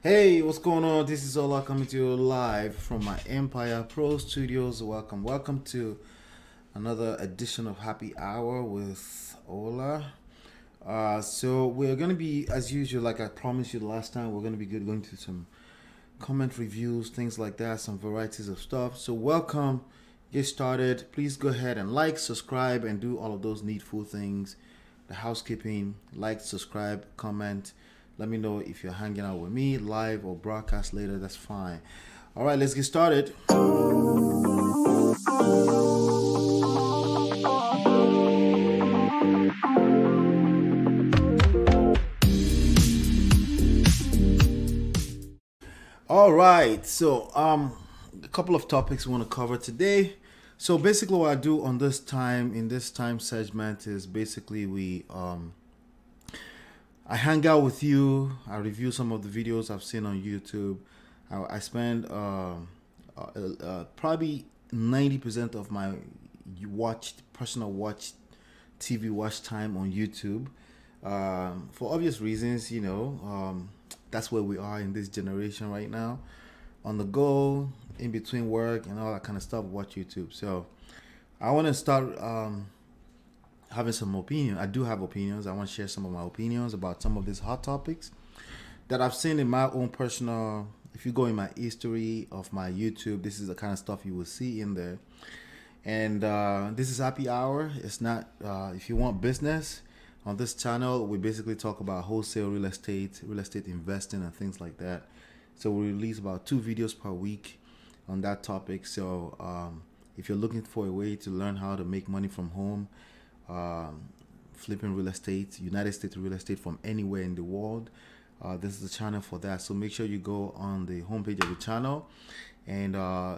Hey, what's going on? This is Ola coming to you live from my Empire Pro Studios. Welcome to another edition of Happy Hour with Ola. So we're gonna be, as usual, like I promised you the last time, we're gonna be going to some comment reviews, things like that, some varieties of stuff. So welcome, get started. Please go ahead and like, subscribe, and do all of those needful things. The housekeeping, like, subscribe, comment. Let me know if you're hanging out with me live or broadcast later. That's fine. All right, let's get started. All right, so a couple of topics we want to cover today. So basically, what I do on this time in this time segment is basically I hang out with you. I review some of the videos I've seen on YouTube. I spend probably 90% of my personal TV watch time on YouTube. For obvious reasons, that's where we are in this generation right now. On the go, in between work and all that kind of stuff, watch YouTube. So I want to start having some opinion. I do have opinions. I want to share some of my opinions about some of these hot topics that I've seen in my own personal. If you go in my history of my YouTube, this is the kind of stuff you will see in there. And this is Happy Hour. It's not if you want business on this channel. We basically talk about wholesale real estate investing, and things like that. So we release about 2 videos per week on that topic. So if you're looking for a way to learn how to make money from home, flipping real estate, United States real estate from anywhere in the world, this is the channel for that. So make sure you go on the homepage of the channel, and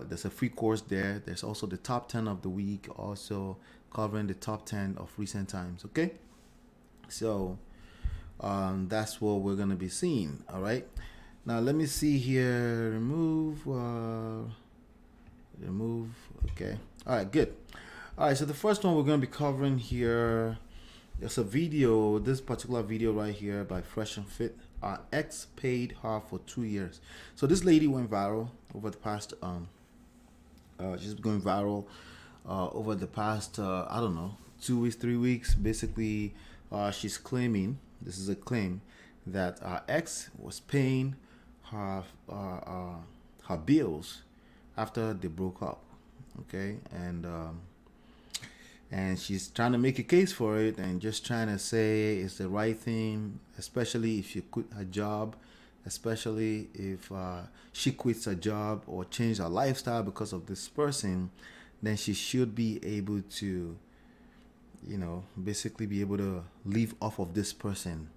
there's a free course there. There's also the top 10 of the week, also covering the top 10 of recent times. Okay, so that's what we're gonna be seeing. All right, now let me see here. Remove. Okay, all right, good. All right, so the first one we're going to be covering here, there's a video, this particular video right here by Fresh and Fit. Our ex paid her for 2 years. So this lady went viral over the past, she's going viral over the past, I don't know, 2 weeks, 3 weeks. Basically, she's claiming, this is a claim, that our ex was paying her, her bills after they broke up. Okay, and she's trying to make a case for it and just trying to say it's the right thing, especially if she quit her job, especially if she quits her job or change her lifestyle because of this person, then she should be able to, basically be able to live off of this person.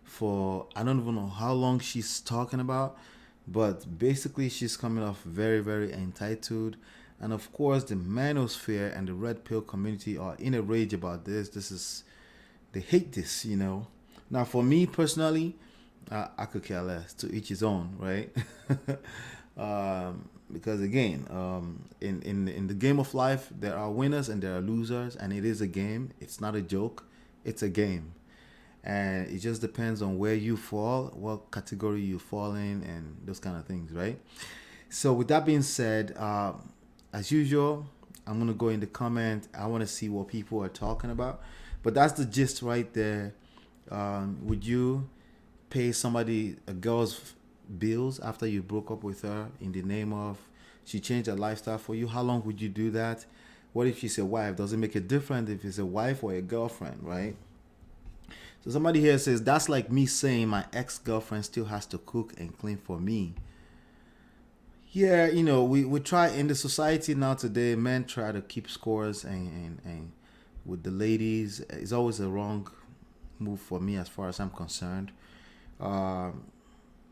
For I don't even know how long she's talking about, but basically she's coming off very, very entitled. And of course, the manosphere and the red pill community are in a rage about this. They hate this, Now, for me personally, I could care less. To each his own, right? Because again, in the game of life, there are winners and there are losers, and it is a game. It's not a joke. It's a game, and it just depends on where you fall, what category you fall in, and those kind of things, right? So, with that being said, as usual, I'm going to go in the comment. I want to see what people are talking about. But that's the gist right there. Would you pay somebody, a girl's bills after you broke up with her in the name of she changed her lifestyle for you? How long would you do that? What if she's a wife? Does it make a difference if it's a wife or a girlfriend, right? So somebody here says, that's like me saying my ex-girlfriend still has to cook and clean for me. Yeah, we try in the society now today, men try to keep scores, and with the ladies, it's always a wrong move for me as far as I'm concerned.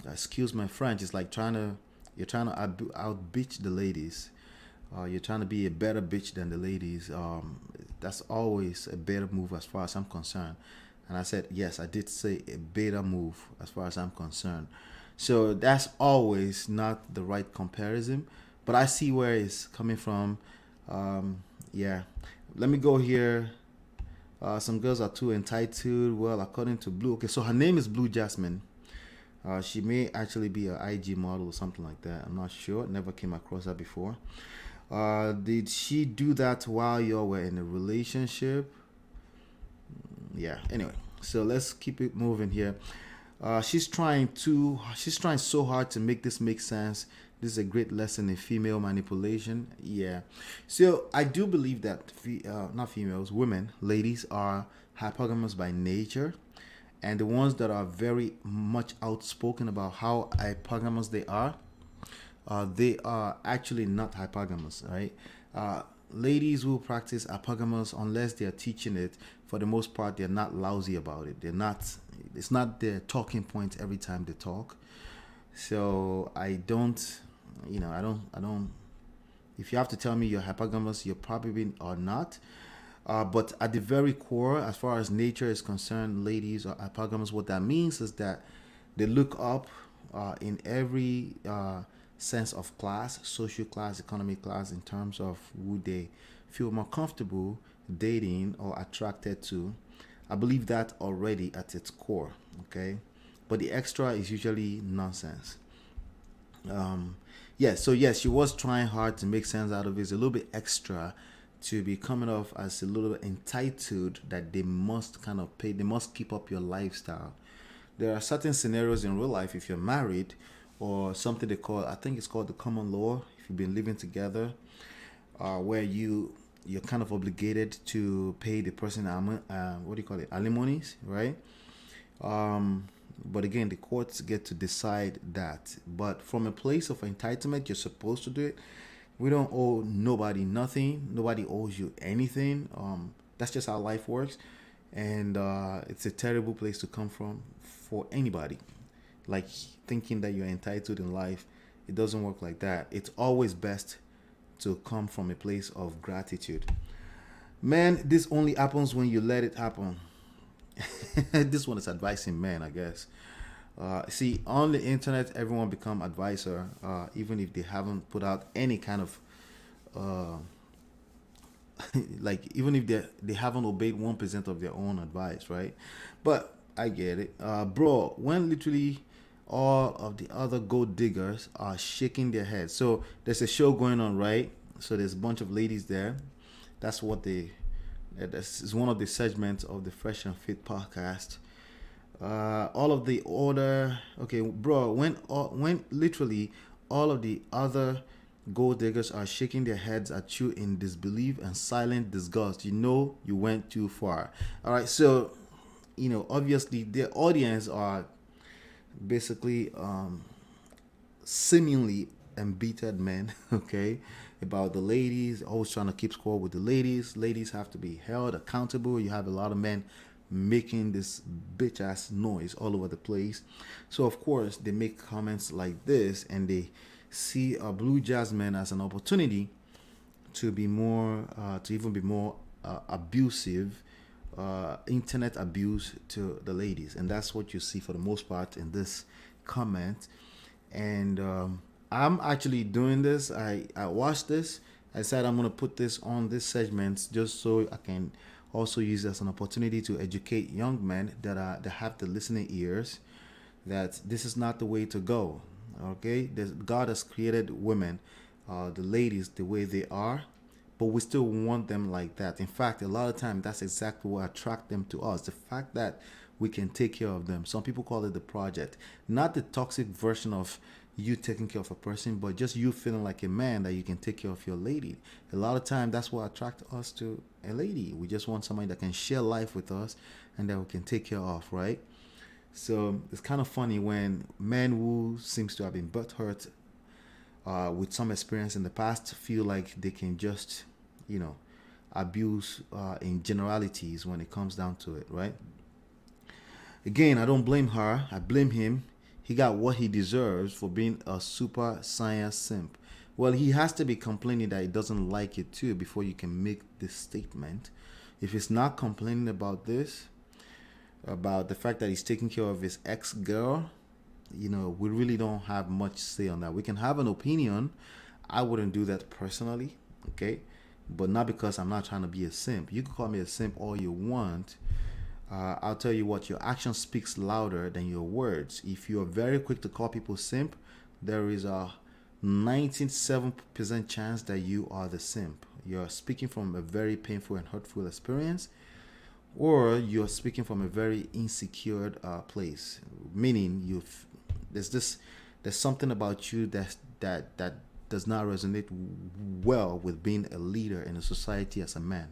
Excuse my French, it's like you're trying to out bitch the ladies. You're trying to be a better bitch than the ladies. That's always a better move as far as I'm concerned. And I said, yes, I did say a better move as far as I'm concerned. So that's always not the right comparison, but I see where it's coming from. Yeah, let me go here. Some girls are too entitled. Well, according to Blue. Okay, so her name is Blue Jasmine. She may actually be an IG model or something like that. I'm not sure. Never came across that before. Did she do that while you were in a relationship? Yeah. Anyway, so let's keep it moving here. She's trying so hard to make this make sense. This is a great lesson in female manipulation. Yeah. So I do believe that not females, women, ladies are hypogamous by nature, and the ones that are very much outspoken about how hypogamous they are actually not hypogamous, right? Ladies who practice hypogamous, unless they are teaching it, for the most part, they're not lousy about it. They're not. It's not their talking point every time they talk. So I don't, I don't. If you have to tell me you're hypogamous, you probably are not. But at the very core, as far as nature is concerned, ladies are hypogamous. What that means is that they look up in every sense of class, social class, economic class, in terms of who they feel more comfortable dating or attracted to. I believe that already at its core, okay? But the extra is usually nonsense. Um, yeah, so yes, she was trying hard to make sense out of it. It's a little bit extra to be coming off as a little bit entitled that they must kind of pay, they must keep up your lifestyle. There are certain scenarios in real life if you're married or something they call, I think it's called the common law, if you've been living together, where you're kind of obligated to pay the person what do you call it, alimonies, right? But again, the courts get to decide that. But from a place of entitlement, you're supposed to do it. We don't owe nobody nothing. Nobody owes you anything. That's just how life works, and it's a terrible place to come from for anybody. Like thinking that you're entitled in life, it doesn't work like that. It's always best to come from a place of gratitude. Man, this only happens when you let it happen. This one is advising men, I guess. See, on the internet, everyone become advisor, even if they haven't put out any kind of, uh, like, even if they haven't obeyed 1% of their own advice, right? But I get it, bro. When literally all of the other gold diggers are shaking their heads. So there's a show going on, right? So there's a bunch of ladies there. That's what they. This is one of the segments of the Fresh and Fit podcast. All of the order, okay, bro, when literally all of the other gold diggers are shaking their heads at you in disbelief and silent disgust, you know you went too far. All right, so obviously the audience are basically seemingly embittered men, okay, about the ladies, always trying to keep score with the ladies. Ladies have to be held accountable. You have a lot of men making this bitch ass noise all over the place. So of course they make comments like this, and they see a blue jasmine as an opportunity to be more, to even be more abusive, internet abuse to the ladies, and that's what you see for the most part in this comment. And I'm actually doing this. I watched this. I said I'm gonna put this on this segment just so I can also use it as an opportunity to educate young men that have the listening ears that this is not the way to go. Okay, God has created women, the ladies, the way they are, but we still want them like that. In fact, a lot of time that's exactly what attract them to us. The fact that we can take care of them. Some people call it the project, not the toxic version of you taking care of a person, but just you feeling like a man that you can take care of your lady. A lot of time that's what attracts us to a lady. We just want somebody that can share life with us and that we can take care of, right? So it's kind of funny when men who seems to have been butthurt with some experience in the past feel like they can just, abuse in generalities when it comes down to it, right? Again, I don't blame her. I blame him. He got what he deserves for being a super science simp. Well, he has to be complaining that he doesn't like it too before you can make this statement. If he's not complaining about this, about the fact that he's taking care of his ex-girl, we really don't have much say on that. We can have an opinion. I wouldn't do that personally, okay? But not because I'm not trying to be a simp. You can call me a simp all you want. I'll tell you what, your action speaks louder than your words. If you're very quick to call people simp, there is a 97% chance that you are the simp. You're speaking from a very painful and hurtful experience, or you're speaking from a very insecure place, meaning there's something about you that does not resonate well with being a leader in a society as a man.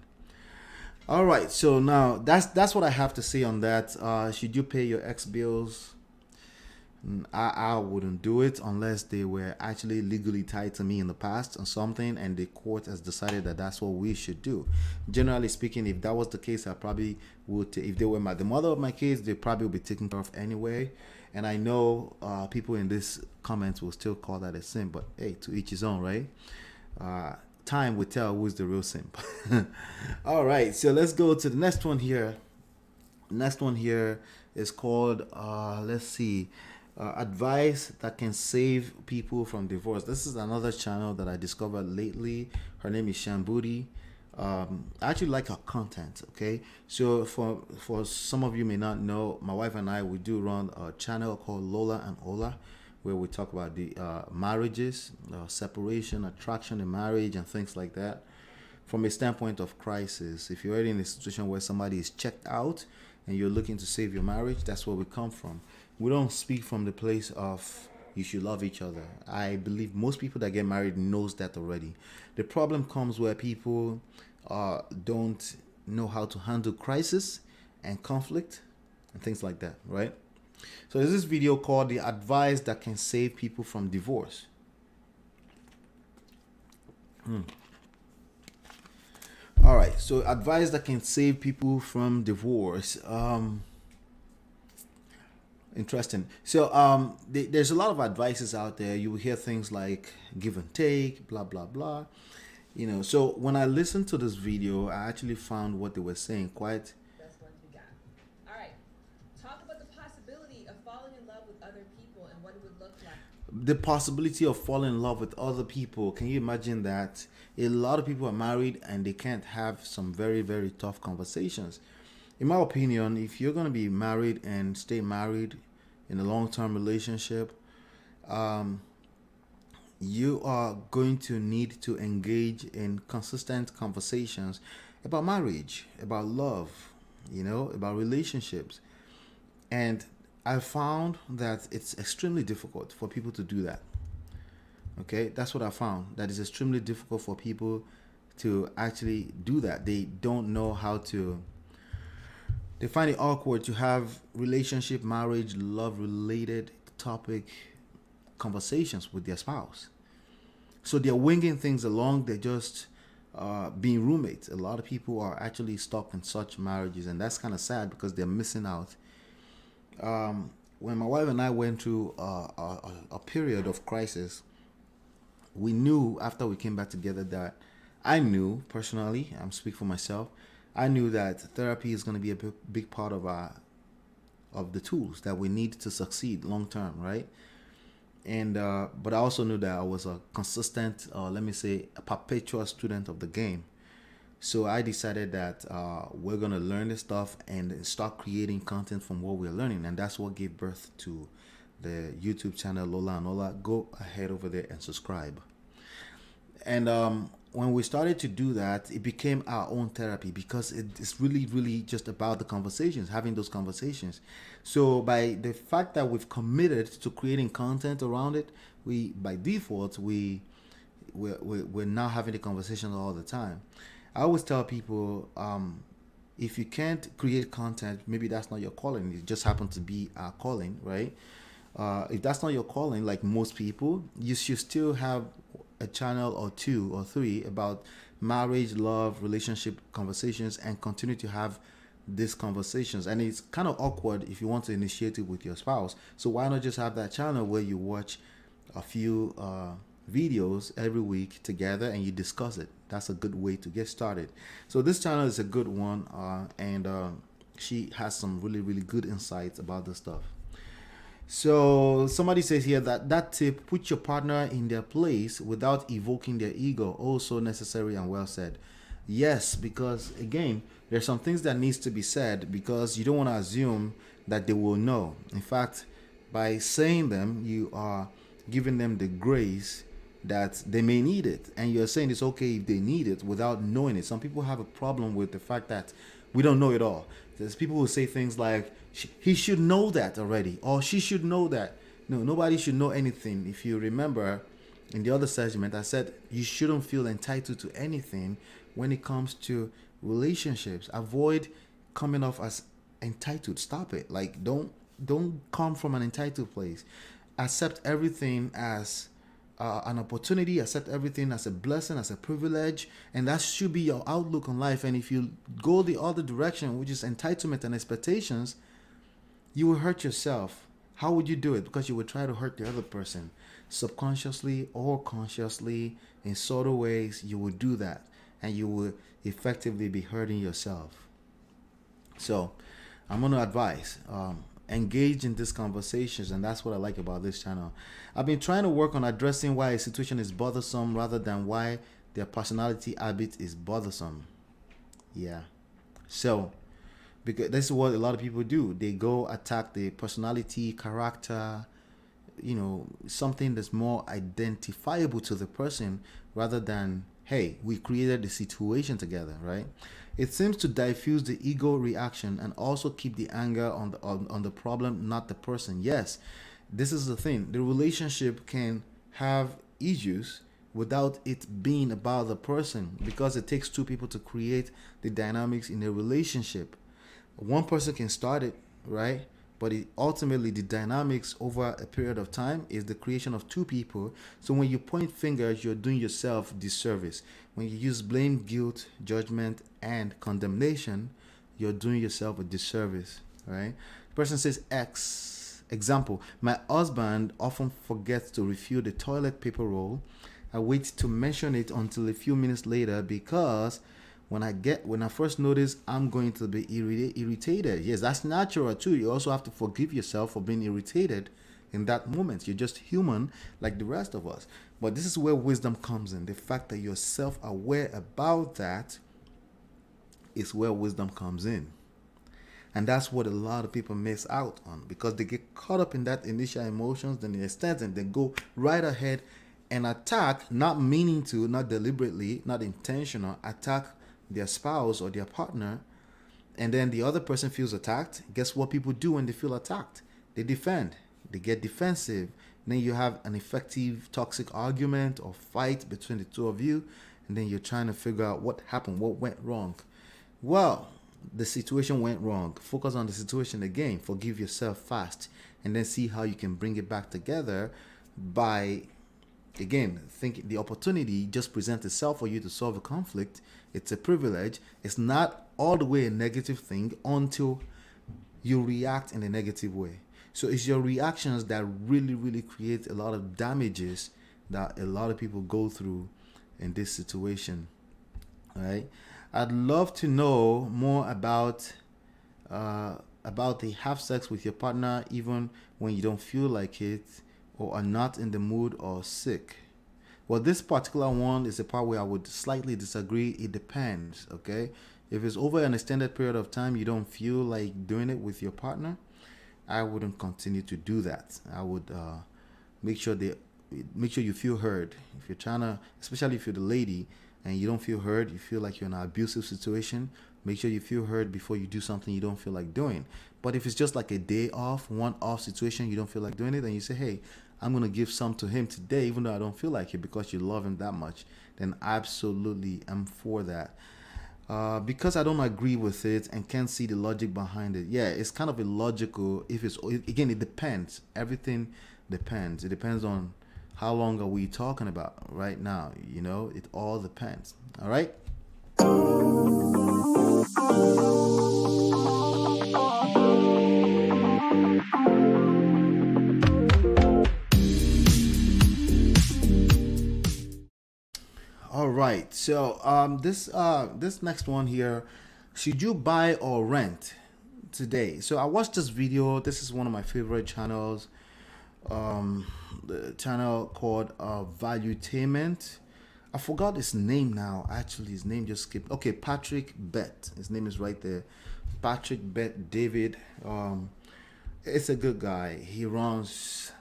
All right, so now that's what I have to say on that. Should you pay your ex bills? I wouldn't do it unless they were actually legally tied to me in the past or something, and the court has decided that that's what we should do. Generally speaking, if that was the case, I probably would. If they were the mother of my kids, they probably would be taken care of anyway. And I know people in this comments will still call that a sin, but hey, to each his own, right? Time will tell who's the real simp. All right, so let's go to the next one here. Next one here is called let's see, advice that can save people from divorce. This is another channel that I discovered lately. Her name is Shambudi. I actually like her content. Okay, so for some of you may not know, my wife and I, we do run a channel called LOLA and OLA, where we talk about the marriages, separation, attraction in marriage, and things like that from a standpoint of crisis. If you're already in a situation where somebody is checked out and you're looking to save your marriage, that's where we come from. We don't speak from the place of you should love each other. I believe most people that get married knows that already. The problem comes where people don't know how to handle crisis and conflict and things like that, right? So there's this video called The Advice That Can Save People from Divorce. All right, so advice that can save people from divorce. Interesting. So there's a lot of advices out there. You will hear things like give and take, blah, blah, blah. You know, so when I listened to this video, I actually found what they were saying quite. That's what we got. All right. Talk about the possibility of falling in love with other people and what it would look like. The possibility of falling in love with other people. Can you imagine that? A lot of people are married and they can't have some very, very tough conversations. In my opinion, if you're going to be married and stay married in a long-term relationship, you are going to need to engage in consistent conversations about marriage, about love, you know, about relationships. And I found that it's extremely difficult for people to do that. Okay, that's what I found. That is extremely difficult for people to actually do that. They don't know how to. They find it awkward to have relationship, marriage, love-related topic conversations with their spouse. So they're winging things along. They're just being roommates. A lot of people are actually stuck in such marriages, and that's kind of sad because they're missing out. When my wife and I went through a period of crisis, we knew after we came back together that I knew personally, I'm speaking for myself, I knew that therapy is going to be a big part of the tools that we need to succeed long term, right? And but I also knew that I was a consistent, let me say, a perpetual student of the game. So I decided that we're going to learn this stuff and start creating content from what we're learning. And that's what gave birth to the YouTube channel Lola and Ola. Go ahead over there and subscribe. And when we started to do that, it became our own therapy because it's really, really just about the conversations, having those conversations. So by the fact that we've committed to creating content around it, by default, we're now having the conversation all the time. I always tell people, if you can't create content, maybe that's not your calling. It just happens to be our calling, right? If that's not your calling, like most people, you should still have a channel or two or three about marriage, love, relationship conversations, and continue to have these conversations. And it's kind of awkward if you want to initiate it with your spouse. So why not just have that channel where you watch a few videos every week together and you discuss it? That's a good way to get started. So this channel is a good one, and she has some really, really good insights about this stuff. So somebody says here that tip, put your partner in their place without evoking their ego, also necessary and well said. Yes, because again, there's some things that needs to be said because you don't want to assume that they will know. In fact, by saying them, you are giving them the grace that they may need it, and you're saying it's okay if they need it without knowing it. Some people have a problem with the fact that we don't know it all. There's people who say things like, "He should know that already," or "She should know that." No, nobody should know anything. If you remember, in the other segment, I said you shouldn't feel entitled to anything when it comes to relationships. Avoid coming off as entitled. Stop it. Like don't come from an entitled place. Accept everything as an opportunity. Accept everything as a blessing, as a privilege, and that should be your outlook on life. And if you go the other direction, which is entitlement and expectations, you will hurt yourself. How would you do it? Because you would try to hurt the other person. Subconsciously or consciously, in subtle ways, you will do that. And you will effectively be hurting yourself. So, I'm going to advise, engage in these conversations, and that's what I like about this channel. I've been trying to work on addressing why a situation is bothersome rather than why their personality habit is bothersome. Yeah. So, because this is what a lot of people do. They go attack the personality, character, something that's more identifiable to the person rather than, hey, we created the situation together, right? It seems to diffuse the ego reaction and also keep the anger on the problem, not the person. Yes, this is the thing. The relationship can have issues without it being about the person, because it takes two people to create the dynamics in a relationship. One person can start it, right? But ultimately, the dynamics over a period of time is the creation of two people. So when you point fingers, you're doing yourself disservice. When you use blame, guilt, judgment, and condemnation, you're doing yourself a disservice, right? The person says X. Example, my husband often forgets to refill the toilet paper roll. I wait to mention it until a few minutes later because when I first notice, I'm going to be irritated. Yes, that's natural too. You also have to forgive yourself for being irritated in that moment. You're just human like the rest of us. But this is where wisdom comes in. The fact that you're self-aware about that is where wisdom comes in. And that's what a lot of people miss out on, because they get caught up in that initial emotions, then they extend and they go right ahead and attack, not meaning to, not deliberately, not intentional, attack their spouse or their partner, and then the other person feels attacked. Guess what people do when they feel attacked? They defend. They get defensive. And then you have an effective toxic argument or fight between the two of you, and then you're trying to figure out what happened, what went wrong. Well, the situation went wrong. Focus on the situation again. Forgive yourself fast, and then see how you can bring it back together by, again, think the opportunity just presents itself for you to solve a conflict. It's a privilege. It's not all the way a negative thing until you react in a negative way. So it's your reactions that really, really create a lot of damages that a lot of people go through in this situation. All right. I'd love to know more about the have sex with your partner even when you don't feel like it or are not in the mood or sick. Well, this particular one is a part where I would slightly disagree. It depends, okay? If it's over an extended period of time, you don't feel like doing it with your partner, I wouldn't continue to do that. I would make sure you feel heard. If you're trying to, especially if you're the lady and you don't feel heard, you feel like you're in an abusive situation, make sure you feel heard before you do something you don't feel like doing. But if it's just like a day off, one off situation, you don't feel like doing it, and you say, hey, I'm going to give some to him today, even though I don't feel like it, because you love him that much, then absolutely I'm for that. Because I don't agree with it and can't see the logic behind it. Yeah, it's kind of illogical. Again, it depends. Everything depends. It depends on how long are we talking about right now. It all depends. All right. All right. So this next one here, should you buy or rent today? So I watched this video. This is one of my favorite channels. The channel called Valuetainment. I forgot his name now. Actually, his name just skipped. Okay, Patrick Bet. His name is right there. Patrick Bet David. It's a good guy. He runs,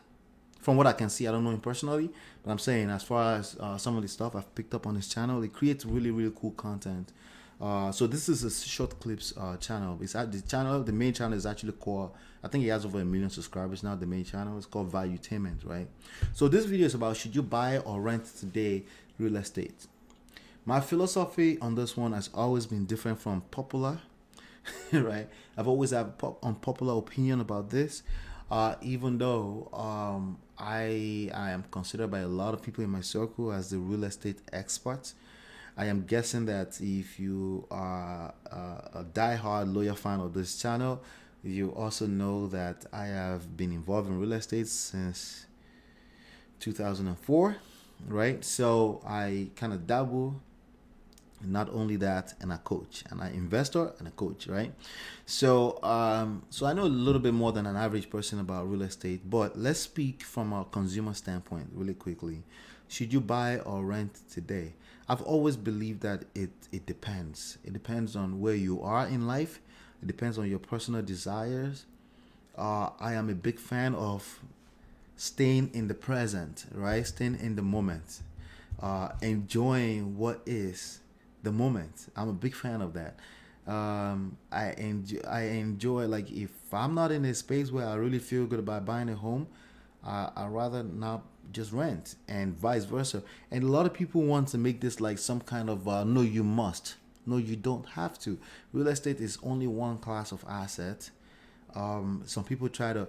from what I can see, I don't know him personally, but I'm saying as far as some of the stuff I've picked up on his channel, he creates really, really cool content. So this is a short clips channel. It's at the channel. The main channel is actually called, I think he has over 1 million subscribers now. The main channel is called Valuetainment, right? So this video is about, should you buy or rent today real estate? My philosophy on this one has always been different from popular, right? I've always had unpopular opinion about this, even though I am considered by a lot of people in my circle as the real estate expert. I am guessing that if you are a die-hard loyal fan of this channel, you also know that I have been involved in real estate since 2004, right? So I kind of dabble. Not only that, and a coach, and an investor, and a coach, right? So so I know a little bit more than an average person about real estate, but let's speak from a consumer standpoint really quickly. Should you buy or rent today? I've always believed that it depends. It depends on where you are in life. It depends on your personal desires. I am a big fan of staying in the present, right? Staying in the moment, enjoying what is the moment. I'm a big fan of that. I enjoy, like, if I'm not in a space where I really feel good about buying a home, I'd rather not just rent, and vice versa. And a lot of people want to make this like some kind of no, you must. No, you don't have to. Real estate is only one class of asset. Some people try to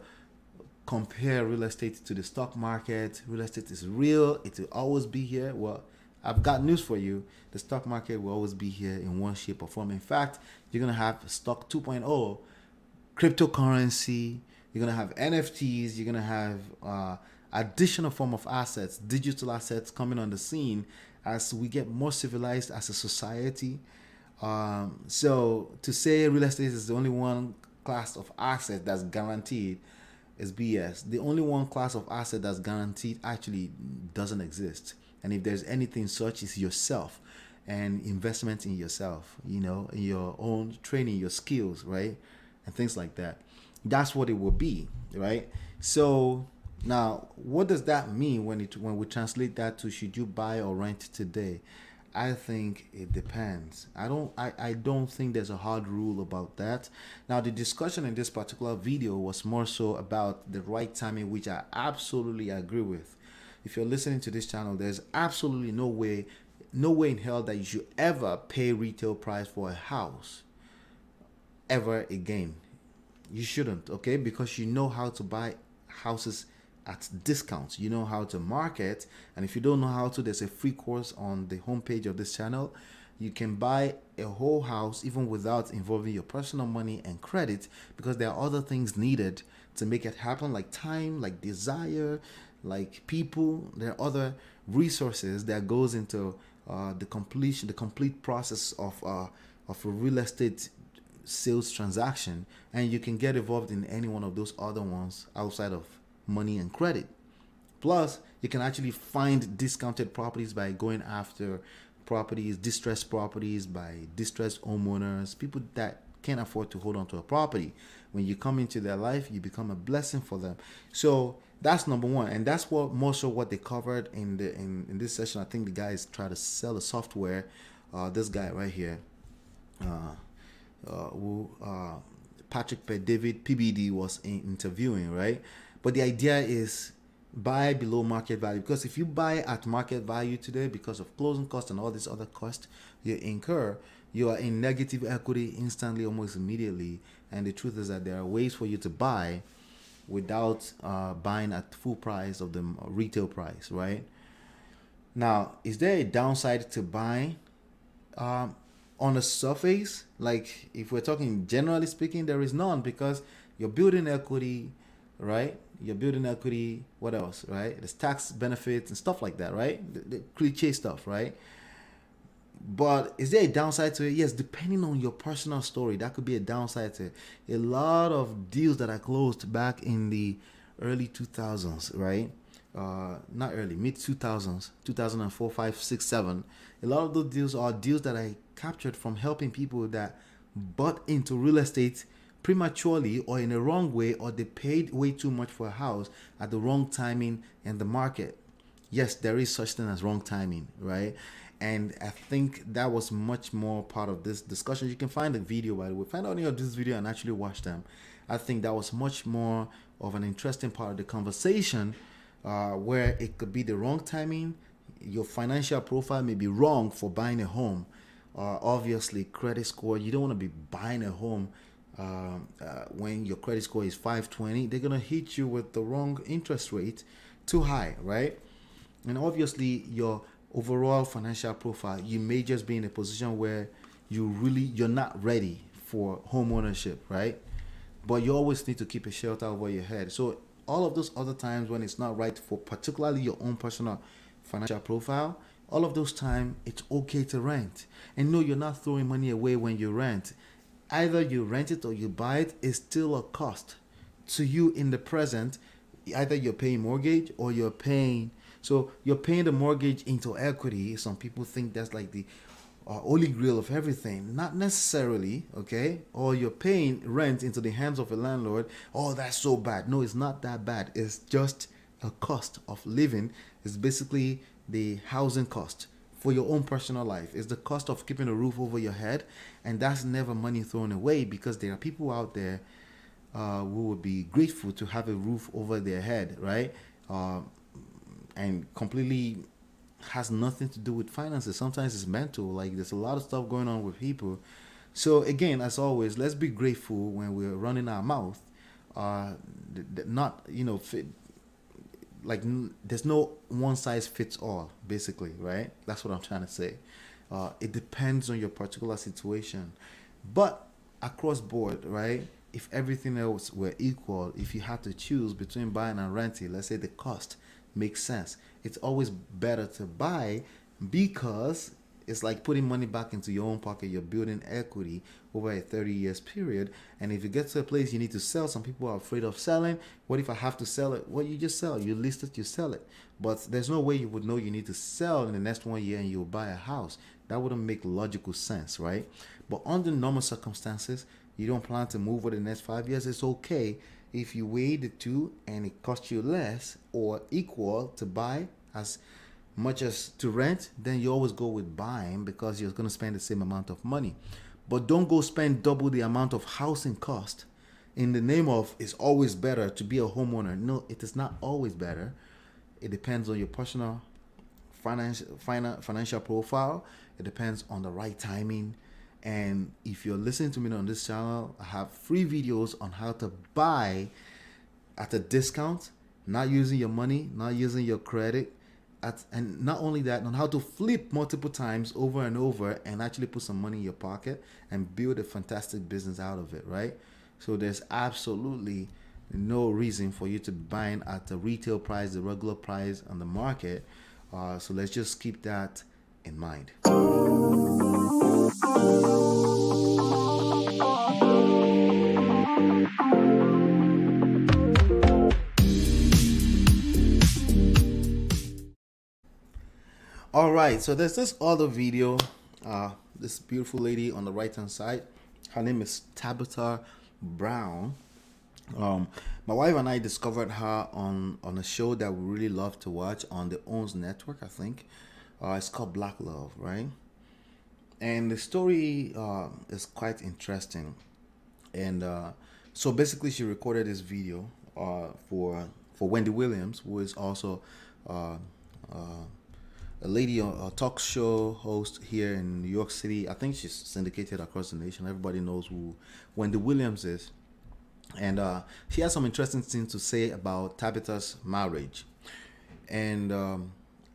compare real estate to the stock market. Real estate is real. It will always be here. Well, I've got news for you. The stock market will always be here in one shape or form. In fact, you're going to have stock 2.0, cryptocurrency. You're going to have NFTs. You're going to have additional form of assets, digital assets coming on the scene as we get more civilized as a society. So to say real estate is the only one class of asset that's guaranteed is BS. The only one class of asset that's guaranteed actually doesn't exist. And if there's anything such, is yourself and investment in yourself, you know, in your own training, your skills, right? And things like that. That's what it will be, right? So now, what does that mean when we translate that to should you buy or rent today? I think it depends. I don't think there's a hard rule about that. Now, the discussion in this particular video was more so about the right timing, which I absolutely agree with. If you're listening to this channel, there's absolutely no way in hell that you should ever pay retail price for a house ever again. You shouldn't, okay? Because you know how to buy houses at discounts. You know how to market, and if you don't know how to, there's a free course on the homepage of this channel. You can buy a whole house even without involving your personal money and credit, because there are other things needed to make it happen, like time, like desire, like people. There are other resources that goes into the complete process of a real estate sales transaction, and you can get involved in any one of those other ones outside of money and credit. Plus, you can actually find discounted properties by going after properties, distressed properties by distressed homeowners, people that can't afford to hold on to a property. When you come into their life, you become a blessing for them. So that's number one, and that's what most of what they covered in this session. I think the guys try to sell the software. This guy right here, Patrick P. David PBD was interviewing, right? But the idea is buy below market value, because if you buy at market value today, because of closing costs and all this other cost you incur, you are in negative equity instantly, almost immediately. And the truth is that there are ways for you to buy without buying at full price of the retail price, right? Now, is there a downside to buying? On the surface, like if we're talking generally speaking, there is none, because you're building equity, right? You're building equity. What else, right? There's tax benefits and stuff like that, right? The cliche stuff, right? But is there a downside to it? Yes, depending on your personal story, that could be a downside to it. A lot of deals that I closed back in the early 2000s, right? not early, mid 2000s, 2004, 5, 6, 7. A lot of those deals are deals that I captured from helping people that bought into real estate prematurely or in a wrong way, or they paid way too much for a house at the wrong timing in the market. Yes, there is such thing as wrong timing, right? And I think that was much more part of this discussion. You can find the video, by the way. Find out any of this video and actually watch them. I think that was much more of an interesting part of the conversation, where it could be the wrong timing. Your financial profile may be wrong for buying a home. Obviously, credit score. You don't want to be buying a home when your credit score is 520. They're gonna hit you with the wrong interest rate, too high, right? And obviously, your overall financial profile, you may just be in a position where you're not ready for home ownership, right? But you always need to keep a shelter over your head. So all of those other times when it's not right for particularly your own personal financial profile, all of those times it's okay to rent. And no, you're not throwing money away when you rent. Either you rent it or you buy it, it's still a cost to you in the present. Either you're paying mortgage or you're paying the mortgage into equity. Some people think that's like the holy grail of everything. Not necessarily, okay? Or you're paying rent into the hands of a landlord. Oh, that's so bad. No, it's not that bad. It's just a cost of living. It's basically the housing cost for your own personal life. It's the cost of keeping a roof over your head. And that's never money thrown away, because there are people out there who would be grateful to have a roof over their head, right? And completely has nothing to do with finances. Sometimes it's mental. Like, there's a lot of stuff going on with people. So again, as always, let's be grateful when we're running our mouth. Not, there's no one size fits all, basically, right? That's what I'm trying to say. It depends on your particular situation. But across board, right? If everything else were equal, if you had to choose between buying and renting, let's say the cost makes sense, it's always better to buy, because it's like putting money back into your own pocket. You're building equity over a 30 years period. And if you get to a place you need to sell, some people are afraid of selling. What if I have to sell it? Well, you just sell. You list it, you sell it. But there's no way you would know you need to sell in the next 1 year and you'll buy a house. That wouldn't make logical sense, right? But under normal circumstances, you don't plan to move for the next 5 years, it's okay if you weigh the two and it costs you less or equal to buy as much as to rent, then you always go with buying, because you're going to spend the same amount of money. But don't go spend double the amount of housing cost in the name of it's always better to be a homeowner. No, it is not always better. It depends on your personal financial profile. It depends on the right timing. And if you're listening to me on this channel, I have free videos on how to buy at a discount, not using your money, not using your credit, and not only that, on how to flip multiple times over and over and actually put some money in your pocket and build a fantastic business out of it, right? So there's absolutely no reason for you to be buying at the retail price, the regular price on the market. So let's just keep that in mind. All right, so there's this other video. This beautiful lady on the right hand side, her name is Tabitha Brown. My wife and I discovered her on a show that we really love to watch on the OWNS network, I think. It's called Black Love, right? And the story is quite interesting. And so basically she recorded this video for Wendy Williams, who is also a lady, a talk show host here in New York City. I think she's syndicated across the nation. Everybody knows who Wendy Williams is. And she has some interesting things to say about Tabitha's marriage. And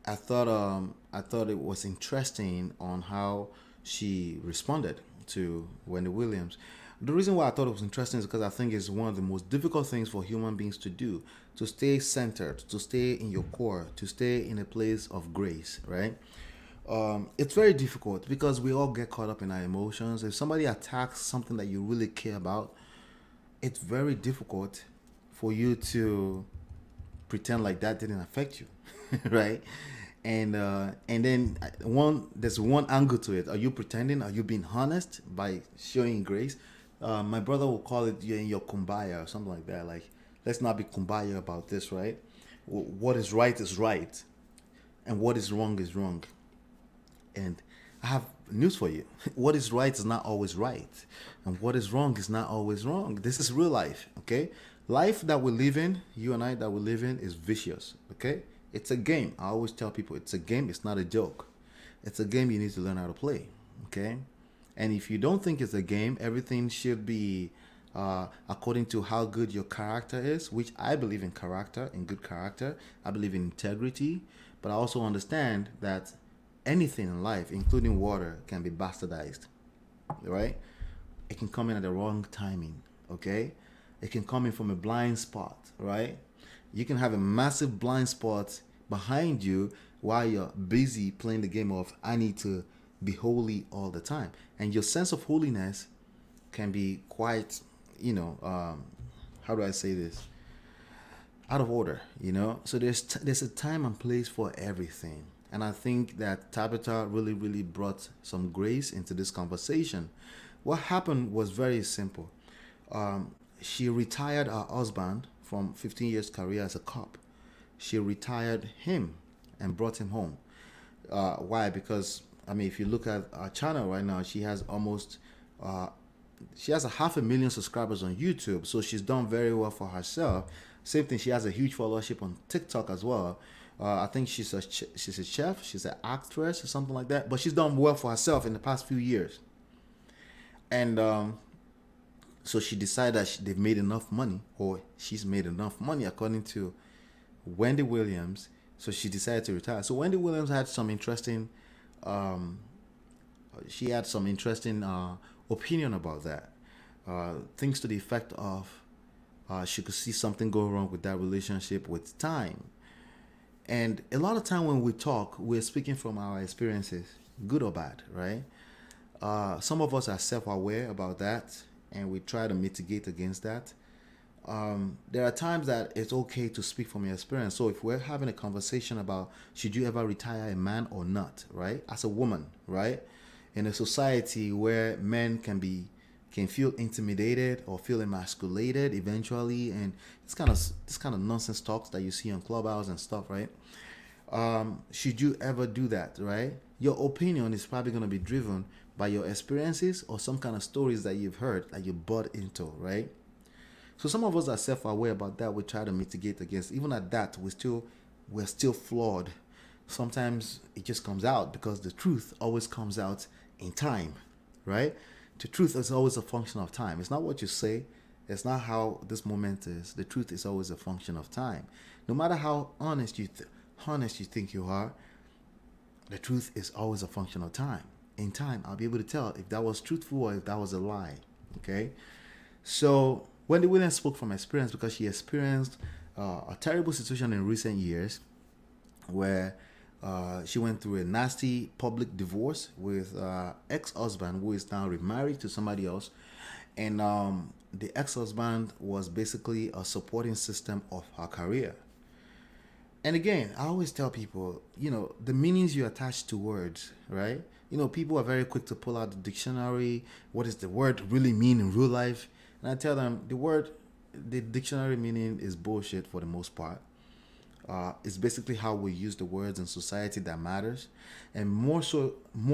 I thought it was interesting on how she responded to Wendy Williams. The reason why I thought it was interesting is because I think it's one of the most difficult things for human beings to do, to stay centered, to stay in your core, to stay in a place of grace, right? It's very difficult because we all get caught up in our emotions. If somebody attacks something that you really care about, it's very difficult for you to pretend like that didn't affect you, right? And then there's one angle to it. Are you pretending? Are you being honest by showing grace? My brother will call it you're in your kumbaya or something like that. Like, let's not be kumbaya about this, right? What is right, and what is wrong. And I have news for you. What is right is not always right, and what is wrong is not always wrong. This is real life, okay? Life that we live in, you and I that we live in, is vicious, okay? It's a game. I always tell people it's a game. It's not a joke. It's a game you need to learn how to play, okay? And if you don't think it's a game, everything should be according to how good your character is, which I believe in character, in good character. I believe in integrity, but I also understand that anything in life, including water, can be bastardized, right? It can come in at the wrong timing, okay? It can come in from a blind spot, right? You can have a massive blind spot behind you while you're busy playing the game of I need to be holy all the time. And your sense of holiness can be quite, how do I say this? Out of order, So there's a time and place for everything. And I think that Tabitha really brought some grace into this conversation. What happened was very simple. She retired her husband from 15 years career as a cop. She retired him and brought him home. Why? Because, if you look at our channel right now, she has almost, she has 500,000 subscribers on YouTube. So she's done very well for herself. Same thing, she has a huge followership on TikTok as well. I think she's a chef, she's an actress or something like that. But she's done well for herself in the past few years. And so she decided that they've made enough money, or she's made enough money according to Wendy Williams. So she decided to retire. So Wendy Williams had some interesting, opinion about that. Things to the effect of she could see something go wrong with that relationship with time. And a lot of time when we talk, we're speaking from our experiences, good or bad, right? Some of us are self-aware about that, and we try to mitigate against that. There are times that it's okay to speak from your experience. So if we're having a conversation about should you ever retire a man or not, right? As a woman, right? In a society where men can feel intimidated or feel emasculated eventually, and this kind of nonsense talks that you see on Clubhouse and stuff, right? Should you ever do that, right? Your opinion is probably going to be driven by your experiences or some kind of stories that you've heard that you bought into, right? So some of us are self-aware about that. We try to mitigate against. Even at that, we're still flawed. Sometimes it just comes out because the truth always comes out in time, right? The truth is always a function of time. It's not what you say. It's not how this moment is. The truth is always a function of time. No matter how honest you think you are, the truth is always a function of time. In time, I'll be able to tell if that was truthful or if that was a lie. Okay? So Wendy Williams spoke from experience because she experienced a terrible situation in recent years where she went through a nasty public divorce with ex-husband who is now remarried to somebody else. And the ex-husband was basically a supporting system of her career. And again, I always tell people, the meanings you attach to words, right? People are very quick to pull out the dictionary. What does the word really mean in real life? And I tell them the dictionary meaning is bullshit for the most part. It's basically how we use the words in society that matters. And more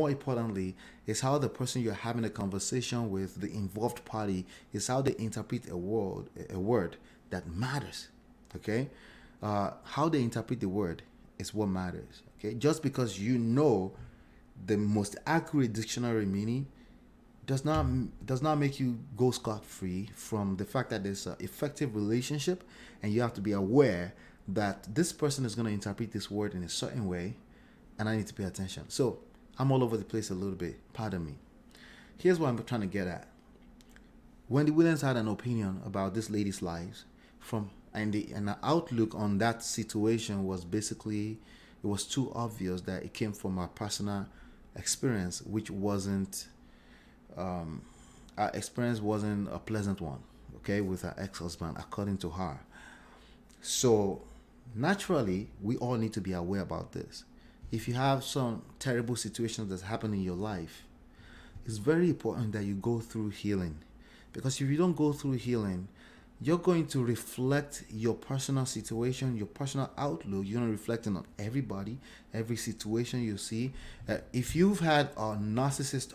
importantly, is how the person you're having a conversation with, the involved party, is how they interpret a word that matters. Okay? How they interpret the word is what matters. Okay? Just because you know the most accurate dictionary meaning does not make you go scot-free from the fact that there's an effective relationship, and you have to be aware that this person is going to interpret this word in a certain way, and I need to pay attention. So I'm all over the place a little bit. Pardon me. Here's what I'm trying to get at. Wendy Williams had an opinion about this lady's lives and the outlook on that situation was basically, it was too obvious that it came from her personal experience, which wasn't, our experience wasn't a pleasant one, okay, with her ex-husband, according to her. So naturally, we all need to be aware about this. If you have some terrible situations that's happened in your life, it's very important that you go through healing. Because if you don't go through healing, you're going to reflect your personal situation, your personal outlook. You're going to reflect it on everybody, every situation you see. If you've had a narcissist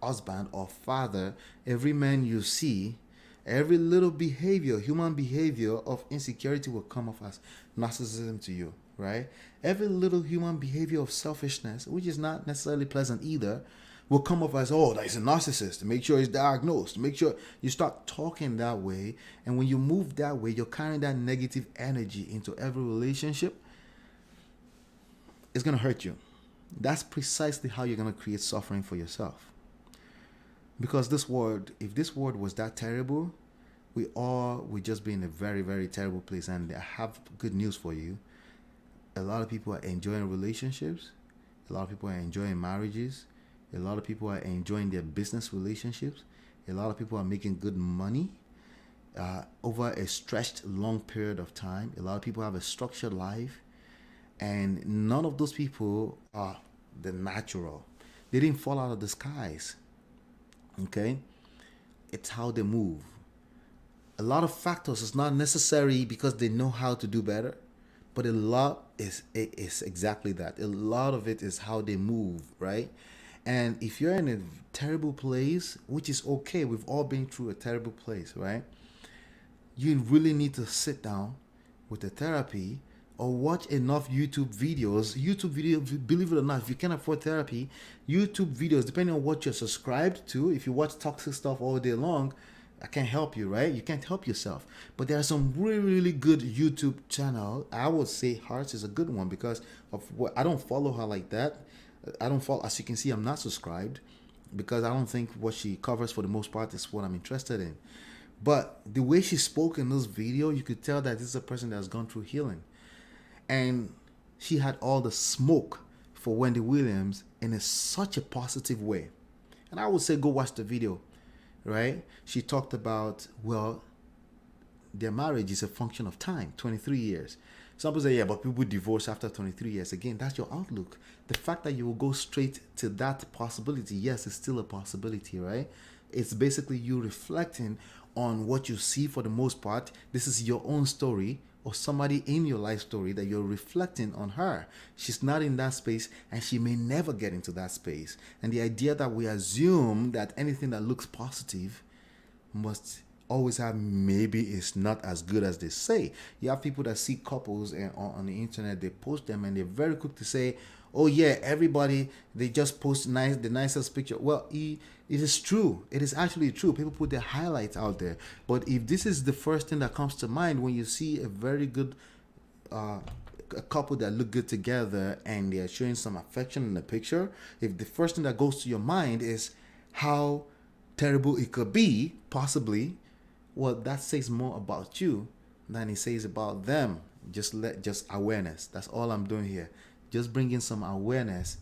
husband or father, every man you see, every little behavior, human behavior of insecurity will come off as narcissism to you, right? Every little human behavior of selfishness, which is not necessarily pleasant either, will come off as, oh, that's a narcissist. Make sure he's diagnosed. Make sure you start talking that way. And when you move that way, you're carrying that negative energy into every relationship. It's going to hurt you. That's precisely how you're going to create suffering for yourself. Because this world, if this world was that terrible, we all would just be in a very, very terrible place. And I have good news for you. A lot of people are enjoying relationships. A lot of people are enjoying marriages. A lot of people are enjoying their business relationships. A lot of people are making good money over a stretched long period of time. A lot of people have a structured life. And none of those people are the natural. They didn't fall out of the skies. Okay? It's how they move. A lot of factors is not necessary because they know how to do better. But a lot is exactly that. A lot of it is how they move, right? And if you're in a terrible place, which is okay, we've all been through a terrible place, right? You really need to sit down with a therapy or watch enough YouTube videos. YouTube videos, believe it or not, if you can't afford therapy, YouTube videos, depending on what you're subscribed to, if you watch toxic stuff all day long, I can't help you, right? You can't help yourself. But there are some really, really good YouTube channel. I would say Hearts is a good one because of what I don't follow her like that. I don't follow, as you can see, I'm not subscribed because I don't think what she covers for the most part is what I'm interested in. But the way she spoke in this video, you could tell that this is a person that has gone through healing. And she had all the smoke for Wendy Williams in such a positive way. And I would say go watch the video, right? She talked about, well, their marriage is a function of time, 23 years. Some people say, yeah, but people divorce after 23 years. Again, that's your outlook. The fact that you will go straight to that possibility, yes, it's still a possibility, right? It's basically you reflecting on what you see for the most part. This is your own story or somebody in your life story that you're reflecting on her. She's not in that space and she may never get into that space. And the idea that we assume that anything that looks positive must always have maybe it's not as good as they say. You have people that see couples on the internet, they post them and they're very quick to say, oh yeah, everybody, they just post the nicest picture. Well, it is true. It is actually true. People put their highlights out there. But if this is the first thing that comes to mind when you see a very good a couple that look good together and they're showing some affection in the picture, if the first thing that goes to your mind is how terrible it could be, possibly, well, that says more about you than it says about them. Just awareness. That's all I'm doing here. Just bringing some awareness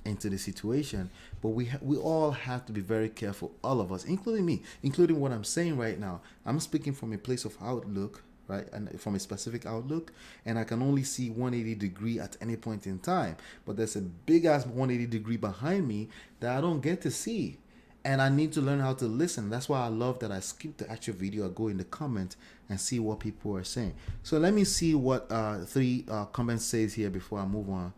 into the situation. But we all have to be very careful, all of us, including me, including what I'm saying right now. I'm speaking from a place of outlook, right, and from a specific outlook, and I can only see 180 degree at any point in time. But there's a big ass 180 degree behind me that I don't get to see. And I need to learn how to listen. That's why I love that I skip the actual video. I go in the comments and see what people are saying. So let me see what 3 comments says here before I move on.